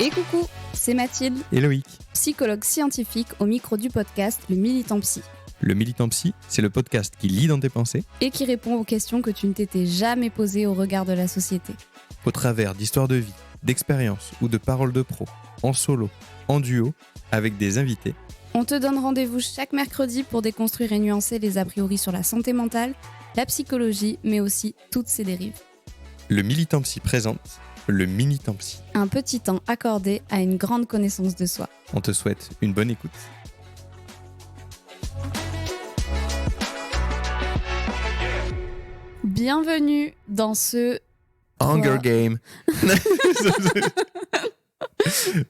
Et coucou, c'est Mathilde, et Loïc. psychologue scientifique au micro du podcast Le Militant Psy, Le Militant Psy, c'est le podcast qui lit dans tes pensées et qui répond aux questions que tu ne t'étais jamais posées au regard de la société. au travers d'histoires de vie, d'expériences ou de paroles de pros, en solo, en duo, avec des invités. On te donne rendez-vous chaque mercredi pour déconstruire et nuancer les a priori sur la santé mentale, la psychologie, mais aussi toutes ses dérives. Le Militant Psy présente le Militant Psy. Un petit temps accordé à une grande connaissance de soi. On te souhaite une bonne écoute. Bienvenue dans ce... Hunger Game.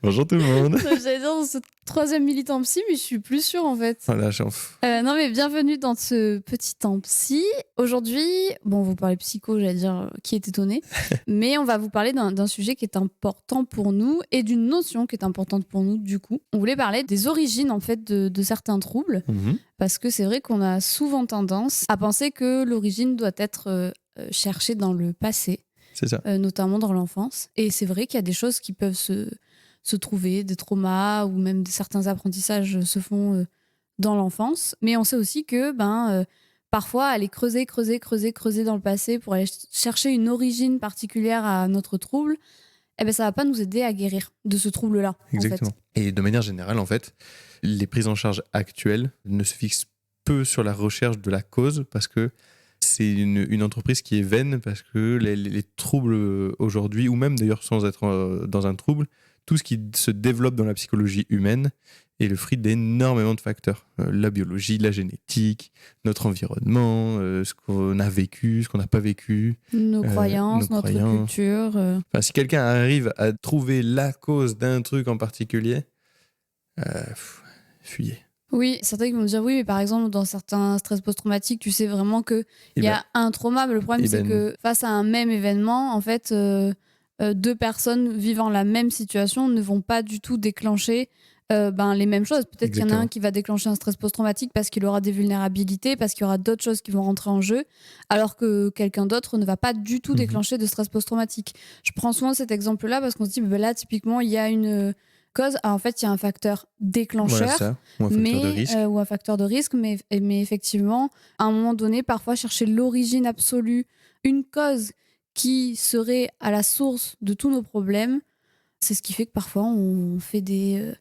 Bonjour tout le monde. J'allais dire dans ce troisième Militant Psy, mais je suis plus sûre en fait. Oh la chance. Non mais bienvenue dans ce petit temps psy. Aujourd'hui, bon, vous parlez psycho, j'allais dire, qui est étonné, mais on va vous parler d'un sujet qui est important pour nous et d'une notion qui est importante pour nous du coup. On voulait parler des origines en fait de certains troubles, parce que c'est vrai qu'on a souvent tendance à penser que l'origine doit être cherchée dans le passé, C'est ça. notamment dans l'enfance. Et c'est vrai qu'il y a des choses qui peuvent se trouver, des traumas ou même certains apprentissages se font dans l'enfance. Mais on sait aussi que parfois, aller creuser dans le passé pour aller chercher une origine particulière à notre trouble, ça va pas nous aider à guérir de ce trouble-là. Exactement. En fait. Et de manière générale, en fait, les prises en charge actuelles ne se fixent peu sur la recherche de la cause parce que c'est une entreprise qui est vaine parce que les troubles aujourd'hui, ou même d'ailleurs sans être dans un trouble, tout ce qui se développe dans la psychologie humaine est le fruit d'énormément de facteurs. La biologie, la génétique, notre environnement, ce qu'on a vécu, ce qu'on n'a pas vécu. Nos croyances, nos notre croyances. culture. Enfin, si quelqu'un arrive à trouver la cause d'un truc en particulier, fuyez. Oui, certains qui vont dire oui, mais par exemple, dans certains stress post-traumatiques, tu sais vraiment qu'il y a un trauma, mais le problème, c'est que face à un même événement, en fait, deux personnes vivant la même situation ne vont pas du tout déclencher les mêmes choses. Peut-être qu'il y en a un qui va déclencher un stress post-traumatique parce qu'il aura des vulnérabilités, parce qu'il y aura d'autres choses qui vont rentrer en jeu, alors que quelqu'un d'autre ne va pas du tout déclencher de stress post-traumatique. Je prends souvent cet exemple-là parce qu'on se dit, là, typiquement, il y a une cause. Alors, en fait, il y a un facteur déclencheur, Voilà ça, ou un facteur de risque. Ou un facteur de risque, mais effectivement, à un moment donné, parfois chercher l'origine absolue, une cause qui serait à la source de tous nos problèmes, c'est ce qui fait que parfois on fait des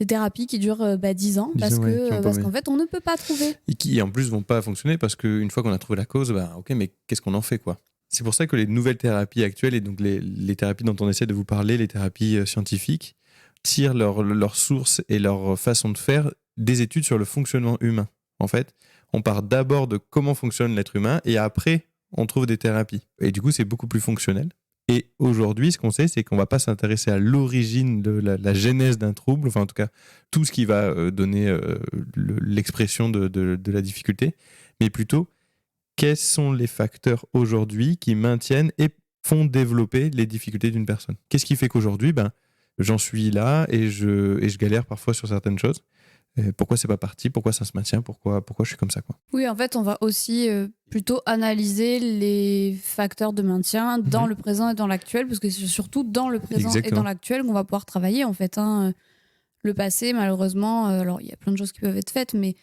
thérapies qui durent 10 ans parce qu'en fait on ne peut pas trouver. Et qui en plus vont pas fonctionner parce qu'une fois qu'on a trouvé la cause, ok, mais qu'est-ce qu'on en fait quoi ? C'est pour ça que les nouvelles thérapies actuelles et donc les thérapies dont on essaie de vous parler, les thérapies scientifiques, tirent leur source et leur façon de faire des études sur le fonctionnement humain. En fait, on part d'abord de comment fonctionne l'être humain et après on trouve des thérapies. Et du coup, c'est beaucoup plus fonctionnel. Et aujourd'hui, ce qu'on sait, c'est qu'on ne va pas s'intéresser à l'origine de la genèse d'un trouble, enfin en tout cas, tout ce qui va donner l'expression de la difficulté, mais plutôt, quels sont les facteurs aujourd'hui qui maintiennent et font développer les difficultés d'une personne ? Qu'est-ce qui fait qu'aujourd'hui, j'en suis là et je galère parfois sur certaines choses ? Pourquoi c'est pas parti ? Pourquoi ça se maintient ? Pourquoi je suis comme ça quoi ? Oui, en fait, on va aussi plutôt analyser les facteurs de maintien dans le présent et dans l'actuel, parce que c'est surtout dans le présent et dans l'actuel qu'on va pouvoir travailler en fait. Le passé, malheureusement, alors il y a plein de choses qui peuvent être faites, mais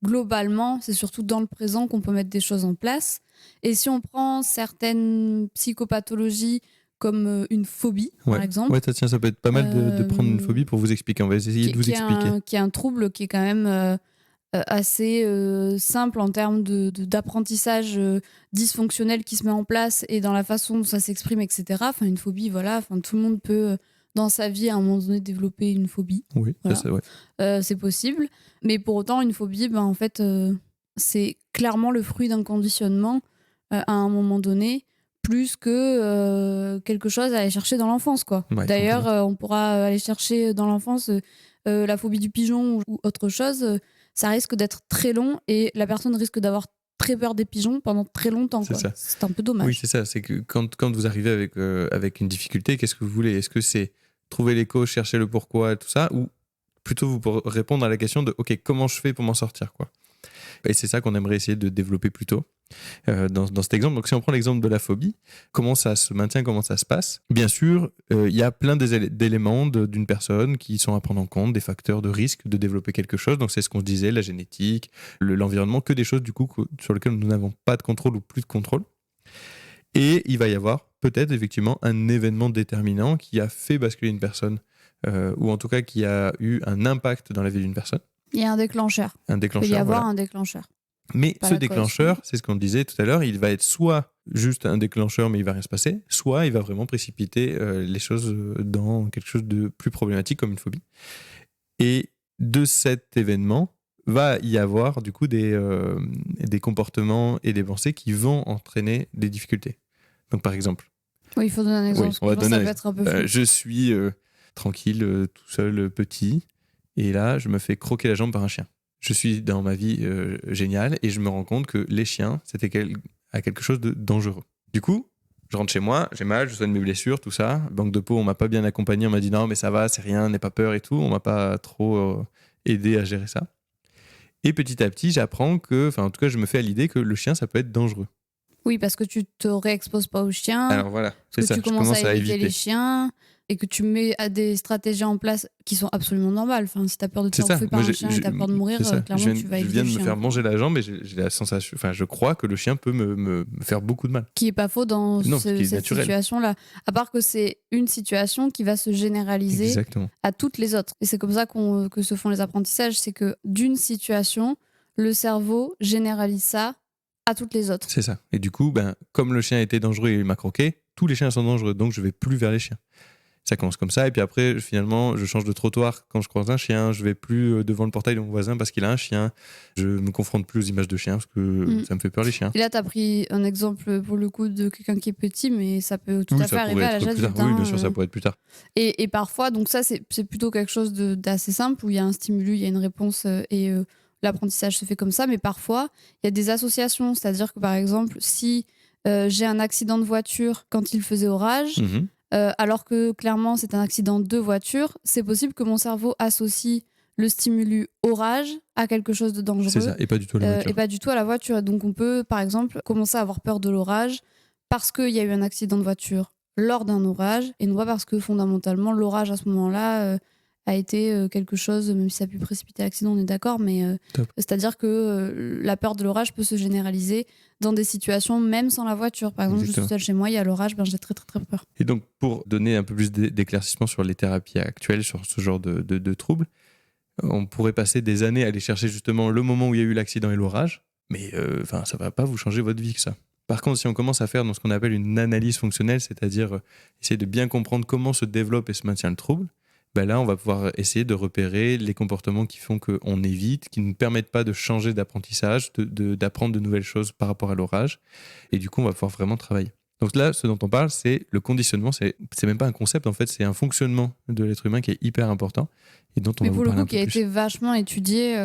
globalement, c'est surtout dans le présent qu'on peut mettre des choses en place. Et si on prend certaines psychopathologies comme une phobie, par exemple. Ouais, ça peut être pas mal de prendre une phobie pour vous expliquer. On va essayer de vous expliquer. Qui est un trouble qui est quand même assez simple en termes d'apprentissage dysfonctionnel qui se met en place et dans la façon dont ça s'exprime, etc. Enfin, une phobie, voilà. Enfin, tout le monde peut, dans sa vie, à un moment donné, développer une phobie. Oui, voilà. Ça, c'est vrai. C'est possible. Mais pour autant, une phobie, en fait, c'est clairement le fruit d'un conditionnement à un moment donné, plus que quelque chose à aller chercher dans l'enfance, quoi. Ouais, d'ailleurs, on pourra aller chercher dans l'enfance la phobie du pigeon ou autre chose. Ça risque d'être très long et la personne risque d'avoir très peur des pigeons pendant très longtemps. C'est ça. C'est un peu dommage. Oui, c'est ça. C'est que quand vous arrivez avec une difficulté, qu'est-ce que vous voulez ? Est-ce que c'est trouver les causes, chercher le pourquoi, tout ça, ou plutôt vous répondre à la question de « Ok, comment je fais pour m'en sortir ?» quoi. Et c'est ça qu'on aimerait essayer de développer plus tôt. dans cet exemple. Donc si on prend l'exemple de la phobie, comment ça se maintient, comment ça se passe? Bien sûr, il y a plein d'éléments d'une personne qui sont à prendre en compte, des facteurs de risque de développer quelque chose. Donc c'est ce qu'on se disait, la génétique, l'environnement, que des choses du coup sur lesquelles nous n'avons pas de contrôle ou plus de contrôle. Et il va y avoir peut-être effectivement un événement déterminant qui a fait basculer une personne, ou en tout cas qui a eu un impact dans la vie d'une personne. Il y a un déclencheur. Un déclencheur. Il peut y avoir un déclencheur. Mais ce déclencheur, c'est ce qu'on disait tout à l'heure, il va être soit juste un déclencheur mais il va rien se passer, soit il va vraiment précipiter les choses dans quelque chose de plus problématique comme une phobie. Et de cet événement va y avoir du coup des comportements et des pensées qui vont entraîner des difficultés. Donc par exemple... Oui, il faut donner un exemple, on va donner ça peut être un peu flou. Je suis tranquille, tout seul, petit, et là je me fais croquer la jambe par un chien. Je suis dans ma vie géniale et je me rends compte que les chiens, c'était quelque chose de dangereux. Du coup, je rentre chez moi, j'ai mal, je soigne mes blessures, tout ça. Banque de peau, on m'a pas bien accompagné, on m'a dit non mais ça va, c'est rien, n'aie pas peur et tout. On m'a pas trop aidé à gérer ça. Et petit à petit, j'apprends en tout cas, je me fais à l'idée que le chien, ça peut être dangereux. Oui, parce que tu te réexposes pas aux chiens. Alors voilà, c'est ça. Tu commences à éviter les chiens et que tu mets des stratégies en place qui sont absolument normales. Enfin, si tu as peur de te faire bouffer par un chien et tu as peur de mourir, clairement, tu vas éviter le chien. Je viens de me faire manger la jambe et j'ai la sensation... Enfin, je crois que le chien peut me faire beaucoup de mal. Qui n'est pas faux dans cette situation-là. À part que c'est une situation qui va se généraliser Exactement. À toutes les autres. Et c'est comme ça que se font les apprentissages. C'est que d'une situation, le cerveau généralise ça à toutes les autres. C'est ça. Et du coup, comme le chien était dangereux et il m'a croqué, tous les chiens sont dangereux, donc je vais plus vers les chiens. Ça commence comme ça, et puis après, finalement, je change de trottoir quand je croise un chien, je vais plus devant le portail de mon voisin parce qu'il a un chien, je me confronte plus aux images de chiens parce que ça me fait peur les chiens. Et là, tu as pris un exemple pour le coup de quelqu'un qui est petit, mais ça peut tout à fait arriver à l'âge adulte. Oui, bien sûr, ça pourrait être plus tard. Et parfois, donc ça, c'est plutôt quelque chose d'assez simple, où il y a un stimulus, il y a une réponse, et l'apprentissage se fait comme ça, mais parfois, il y a des associations, c'est-à-dire que par exemple, si j'ai un accident de voiture quand il faisait orage, alors que clairement c'est un accident de voiture, c'est possible que mon cerveau associe le stimulus orage à quelque chose de dangereux. C'est ça, et pas du tout à la voiture. Et pas du tout à la voiture. Donc on peut par exemple commencer à avoir peur de l'orage parce qu'il y a eu un accident de voiture lors d'un orage, et non pas parce que fondamentalement l'orage à ce moment-là a été quelque chose, même si ça a pu précipiter l'accident, on est d'accord, mais c'est-à-dire que la peur de l'orage peut se généraliser dans des situations même sans la voiture. Par exemple, je suis seule chez moi, il y a l'orage, j'ai très très très peur. Et donc pour donner un peu plus d'éclaircissement sur les thérapies actuelles, sur ce genre de troubles, on pourrait passer des années à aller chercher justement le moment où il y a eu l'accident et l'orage, mais ça va pas vous changer votre vie que ça. Par contre, si on commence à faire ce qu'on appelle une analyse fonctionnelle, c'est-à-dire essayer de bien comprendre comment se développe et se maintient le trouble, là, on va pouvoir essayer de repérer les comportements qui font qu'on évite, qui ne nous permettent pas de changer d'apprentissage, d'apprendre de nouvelles choses par rapport à l'orage. Et du coup, on va pouvoir vraiment travailler. Donc là, ce dont on parle, c'est le conditionnement. C'est même pas un concept, en fait, c'est un fonctionnement de l'être humain qui est hyper important et dont on va vous parler un peu plus. Mais pour le coup, qui a été vachement étudié.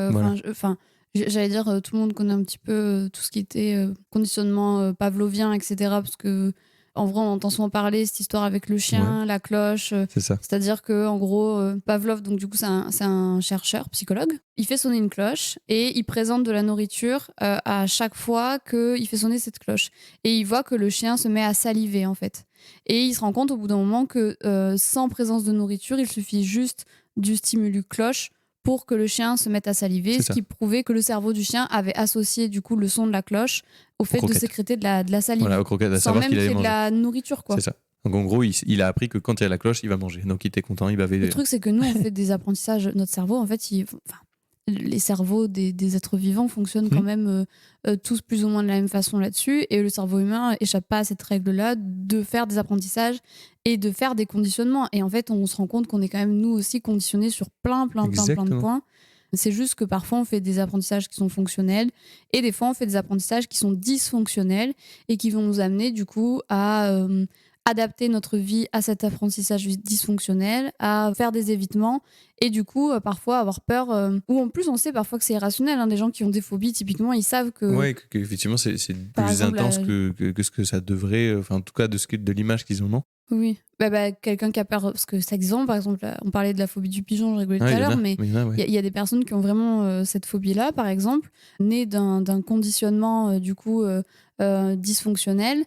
J'allais dire, tout le monde connaît un petit peu tout ce qui était conditionnement pavlovien, etc. Parce que en vrai, on entend souvent parler cette histoire avec le chien, la cloche. C'est ça. C'est-à-dire que, en gros, Pavlov, donc du coup, c'est un chercheur, psychologue. Il fait sonner une cloche et il présente de la nourriture à chaque fois qu'il fait sonner cette cloche. Et il voit que le chien se met à saliver, en fait. Et il se rend compte au bout d'un moment que sans présence de nourriture, il suffit juste du stimulus cloche pour que le chien se mette à saliver, ce qui prouvait que le cerveau du chien avait associé du coup le son de la cloche au fait de sécréter de la salive. Voilà, aux croquettes, à sans savoir même qu'il allait qu'il y ait manger. de la nourriture, quoi. C'est ça. Donc en gros, il a appris que quand il y a la cloche, il va manger. Donc il était content, il va veiller. Le truc, c'est que nous, on fait des apprentissages. Notre cerveau, en fait, les cerveaux des êtres vivants fonctionnent quand même tous plus ou moins de la même façon là-dessus. Et le cerveau humain échappe pas à cette règle-là de faire des apprentissages et de faire des conditionnements. Et en fait, on se rend compte qu'on est quand même, nous aussi, conditionnés sur plein de points. C'est juste que parfois on fait des apprentissages qui sont fonctionnels et des fois on fait des apprentissages qui sont dysfonctionnels et qui vont nous amener du coup à adapter notre vie à cet apprentissage dysfonctionnel, à faire des évitements et du coup parfois avoir peur, ou en plus on sait parfois que c'est irrationnel, des gens qui ont des phobies typiquement ils savent que... Oui, qu'effectivement c'est plus intense que ce que ça devrait, en tout cas de l'image qu'ils en ont. Oui. Quelqu'un qui a peur, parce que ça existe, par exemple, on parlait de la phobie du pigeon, je rigolais tout à l'heure, mais il y a des personnes qui ont vraiment cette phobie-là, par exemple, nées d'un conditionnement dysfonctionnel.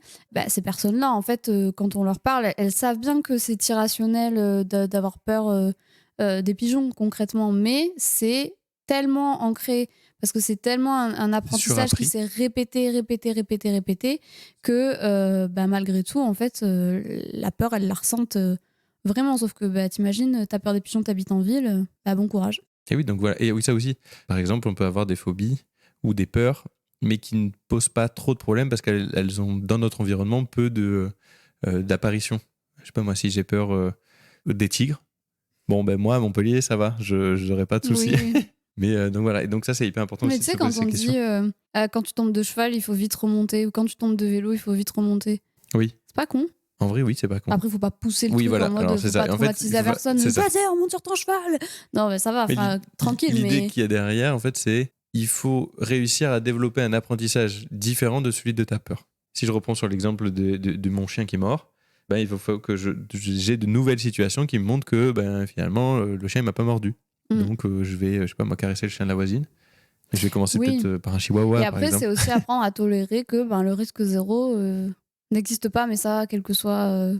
Ces personnes-là, en fait, quand on leur parle, elles savent bien que c'est irrationnel d'avoir peur des pigeons, concrètement, mais c'est tellement ancré, parce que c'est tellement un apprentissage qui s'est répété, que malgré tout, en fait, la peur, elles la ressentent vraiment. Sauf que t'imagines, t'as peur des pigeons, t'habites en ville, bon courage. Et oui, donc voilà. Et oui, ça aussi. Par exemple, on peut avoir des phobies ou des peurs, mais qui ne posent pas trop de problèmes parce qu'elles ont, dans notre environnement, peu d'apparitions. Je sais pas, moi, si j'ai peur des tigres, moi, à Montpellier, ça va. Je n'aurai pas de soucis. Oui. Mais donc voilà, et donc ça c'est hyper important. Mais tu sais, quand on dit quand tu tombes de cheval, il faut vite remonter, ou quand tu tombes de vélo, il faut vite remonter. Oui. C'est pas con. En vrai, oui, c'est pas con. Après, il faut pas pousser le truc en mode faut pas traumatiser la personne. Vas-y, remonte sur ton cheval. Non, mais ça va, tranquille. L'idée qu'il y a derrière, en fait, c'est il faut réussir à développer un apprentissage différent de celui de ta peur. Si je reprends sur l'exemple de mon chien qui est mort, il faut que j'ai de nouvelles situations qui me montrent que finalement le chien il m'a pas mordu. Donc je vais, je sais pas moi, caresser le chien de la voisine. Je vais commencer peut-être par un chihuahua. Et après, c'est aussi apprendre à tolérer que le risque zéro n'existe pas, mais ça, quel que soit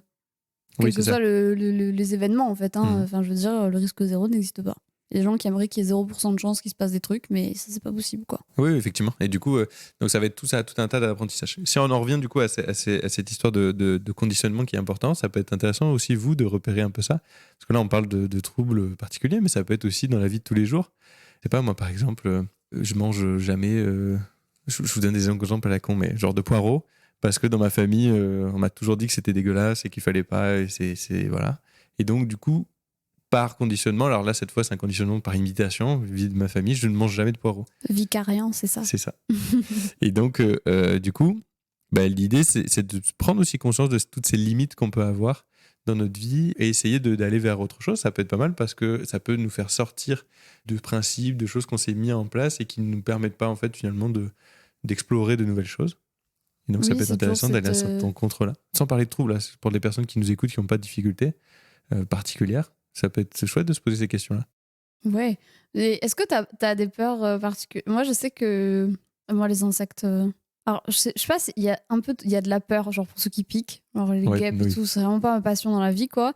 les événements, en fait. Enfin, je veux dire, le risque zéro n'existe pas. Il y a des gens qui aimeraient qu'il y ait 0% de chance qu'il se passe des trucs, mais ça, c'est pas possible, quoi. Oui, effectivement. Et du coup, donc ça va être tout un tas d'apprentissages. Si on en revient du coup à cette histoire de conditionnement qui est important, ça peut être intéressant aussi, vous, de repérer un peu ça. Parce que là, on parle de troubles particuliers, mais ça peut être aussi dans la vie de tous les jours. Je sais pas, moi, par exemple, je mange jamais... je vous donne des exemples à la con, mais genre de poireaux, parce que dans ma famille, on m'a toujours dit que c'était dégueulasse et qu'il fallait pas, et voilà. Et donc, du coup, par conditionnement, alors là, cette fois, c'est un conditionnement par imitation, vie de ma famille, je ne mange jamais de poireaux. Vicariant, c'est ça. C'est ça. Et donc, du coup, l'idée, c'est de prendre aussi conscience de toutes ces limites qu'on peut avoir dans notre vie et essayer d'aller vers autre chose. Ça peut être pas mal parce que ça peut nous faire sortir de principes, de choses qu'on s'est mis en place et qui ne nous permettent pas, en fait, finalement, d'explorer de nouvelles choses. Et donc, ça peut être intéressant d'aller à cette rencontre-là. Sans parler de troubles, là, pour les personnes qui nous écoutent, qui n'ont pas de difficultés particulières, ça peut être chouette de se poser ces questions-là. Ouais. Et est-ce que t'as des peurs particulières? Moi, je sais que les insectes. Alors, je sais pas s'il y a il y a de la peur, genre pour ceux qui piquent, genre les guêpes et tout, c'est vraiment pas ma passion dans la vie, quoi.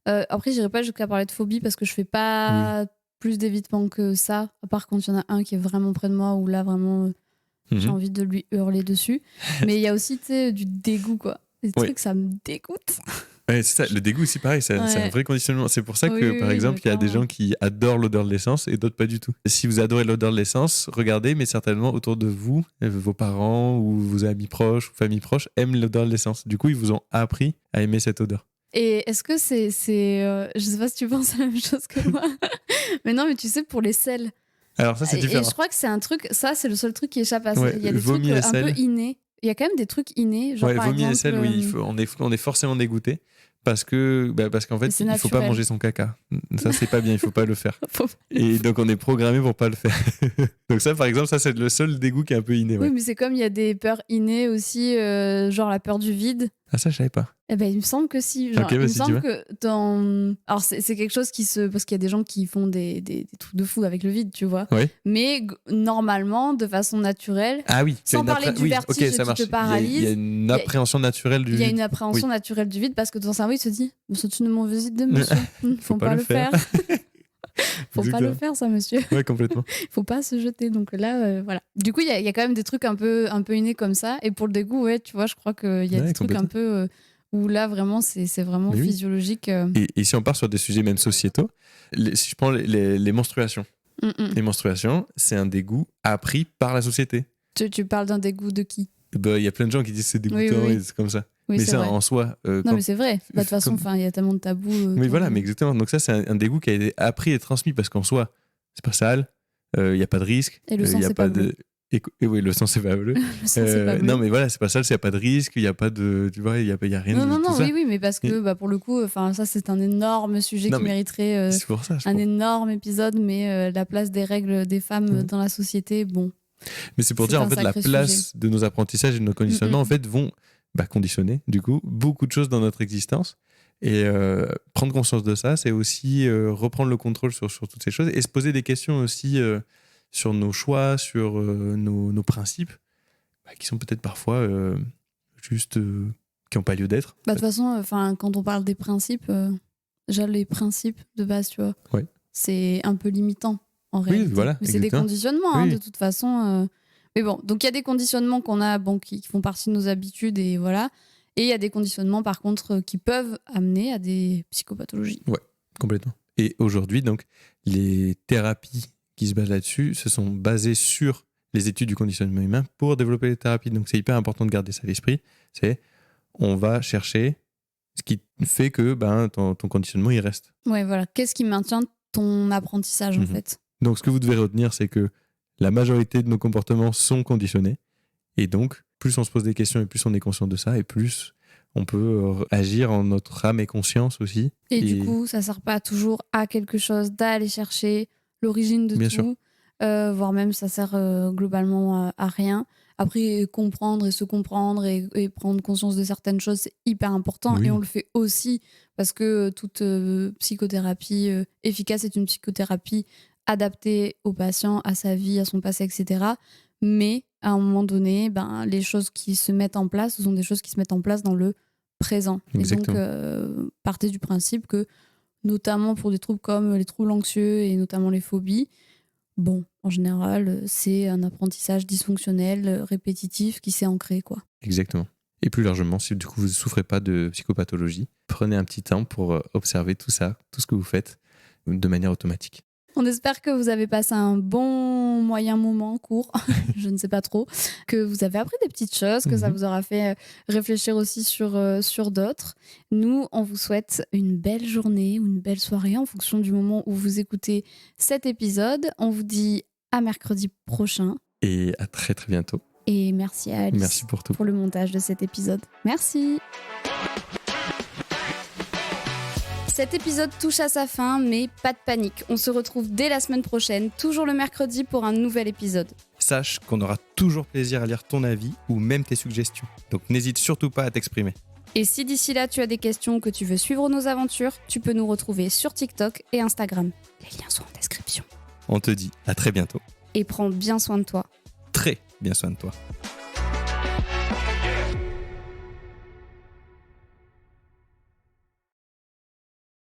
Après, j'irai pas jusqu'à parler de phobie parce que je fais pas plus d'évitement que ça, à part quand il y en a un qui est vraiment près de moi où là, vraiment, j'ai envie de lui hurler dessus. Mais il y a aussi, tu sais, du dégoût, quoi. Des trucs, ça me dégoûte. Ouais, c'est ça. Le dégoût aussi, pareil, c'est un vrai conditionnement. C'est pour ça que, par exemple, il y a des gens qui adorent l'odeur de l'essence et d'autres pas du tout. Si vous adorez l'odeur de l'essence, regardez, mais certainement autour de vous, vos parents ou vos amis proches ou familles proches aiment l'odeur de l'essence. Du coup, ils vous ont appris à aimer cette odeur. Et est-ce que c'est je sais pas si tu penses la même chose que moi, mais non, mais tu sais, pour les sels. Alors ça, c'est différent. Et je crois que c'est un truc, ça, c'est le seul truc qui échappe à ça. Il y a des trucs un peu innés. Il y a quand même des trucs innés. Genre, par vomi exemple, et sel, oui, on est forcément dégoûté. Parce qu'en fait, il faut pas manger son caca. Ça, c'est pas bien, il faut pas le faire. Et donc, on est programmé pour pas le faire. Donc ça, par exemple, ça, c'est le seul dégoût qui est un peu inné. Ouais. Oui, mais c'est comme il y a des peurs innées aussi, genre la peur du vide. Ah, ça, je savais pas. Eh ben, il me semble que si. Genre, il me semble que dans... Alors, c'est quelque chose qui se... Parce qu'il y a des gens qui font des trucs de fou avec le vide, tu vois. Oui. Mais normalement, de façon naturelle... Ah oui. Sans parler du vertige qui te paralyse. Il y a une appréhension naturelle du vide. Il y a une appréhension naturelle du vide parce que ton cerveau, il se dit « C'est une mauvaise idée, monsieur. Faut pas le faire. » Faut pas le faire, ça, monsieur. Ouais, complètement. Faut pas se jeter. Donc là, voilà. Du coup, il y a quand même des trucs un peu innés comme ça. Et pour le dégoût, ouais, tu vois, je crois qu'il y a des trucs un peu... où là, vraiment, c'est vraiment physiologique. Et si on part sur des sujets même sociétaux, si je prends les menstruations, les menstruations, c'est un dégoût appris par la société. Tu parles d'un dégoût de qui? Il y a plein de gens qui disent que c'est dégoûtant et c'est comme ça. Oui, mais ça, vrai. En soi... non, mais c'est vrai. De toute façon, il y a tellement de tabous. Mais voilà, mais exactement. Donc ça, c'est un dégoût qui a été appris et transmis parce qu'en soi, c'est pas sale, il n'y a pas de risque. Et le sang, c'est pas bleu. Et oui, le sang, c'est pas bleu. Non, mais voilà, c'est pas sale, il n'y a pas de risque, il n'y a pas de... Tu vois, il y a rien de tout ça. Oui, mais parce que pour le coup, ça, c'est un énorme sujet qui mériterait un énorme épisode, mais la place des règles des femmes dans la société, bon... Mais c'est pour dire, en fait, la place de nos apprentissages et de nos conditionnements, en fait, vont conditionner, du coup, beaucoup de choses dans notre existence. Et prendre conscience de ça, c'est aussi reprendre le contrôle sur toutes ces choses et se poser des questions aussi sur nos choix, sur nos principes, qui sont peut-être parfois juste qui n'ont pas lieu d'être. De toute façon, quand on parle des principes, déjà les principes de base, tu vois, c'est un peu limitant en réalité. Oui, voilà, mais c'est des conditionnements, de toute façon. Mais bon, donc il y a des conditionnements qu'on a qui font partie de nos habitudes et voilà. Et il y a des conditionnements, par contre, qui peuvent amener à des psychopathologies. Ouais, complètement. Et aujourd'hui, donc, les thérapies qui se basent là-dessus se sont basées sur les études du conditionnement humain pour développer les thérapies. Donc, c'est hyper important de garder ça à l'esprit. On va chercher ce qui fait que ton conditionnement, il reste. Ouais, voilà. Qu'est-ce qui maintient ton apprentissage, en fait? Donc, ce que vous devez retenir, c'est que la majorité de nos comportements sont conditionnés. Et donc, plus on se pose des questions et plus on est conscient de ça, et plus on peut agir en notre âme et conscience aussi. Et du coup, ça ne sert pas toujours à quelque chose d'aller chercher l'origine de tout, voire même ça sert globalement à rien. Après, comprendre et se comprendre et prendre conscience de certaines choses, c'est hyper important. Oui. Et on le fait aussi parce que toute psychothérapie efficace est une psychothérapie adaptée au patient, à sa vie, à son passé, etc. Mais à un moment donné, les choses qui se mettent en place, ce sont des choses qui se mettent en place dans le présent. Exactement. Et donc, partez du principe que, notamment pour des troubles comme les troubles anxieux et notamment les phobies, en général, c'est un apprentissage dysfonctionnel, répétitif qui s'est ancré, quoi. Exactement. Et plus largement, si du coup vous ne souffrez pas de psychopathologie, prenez un petit temps pour observer tout ça, tout ce que vous faites de manière automatique. On espère que vous avez passé un bon moyen moment court, je ne sais pas trop, que vous avez appris des petites choses, que ça vous aura fait réfléchir aussi sur d'autres. Nous, on vous souhaite une belle journée ou une belle soirée en fonction du moment où vous écoutez cet épisode. On vous dit à mercredi prochain. Et à très très bientôt. Et merci à Alice. Merci pour tout. Pour le montage de cet épisode. Merci. Cet épisode touche à sa fin, mais pas de panique. On se retrouve dès la semaine prochaine, toujours le mercredi pour un nouvel épisode. Sache qu'on aura toujours plaisir à lire ton avis ou même tes suggestions. Donc n'hésite surtout pas à t'exprimer. Et si d'ici là tu as des questions ou que tu veux suivre nos aventures, tu peux nous retrouver sur TikTok et Instagram. Les liens sont en description. On te dit à très bientôt. Et prends bien soin de toi. Très bien soin de toi.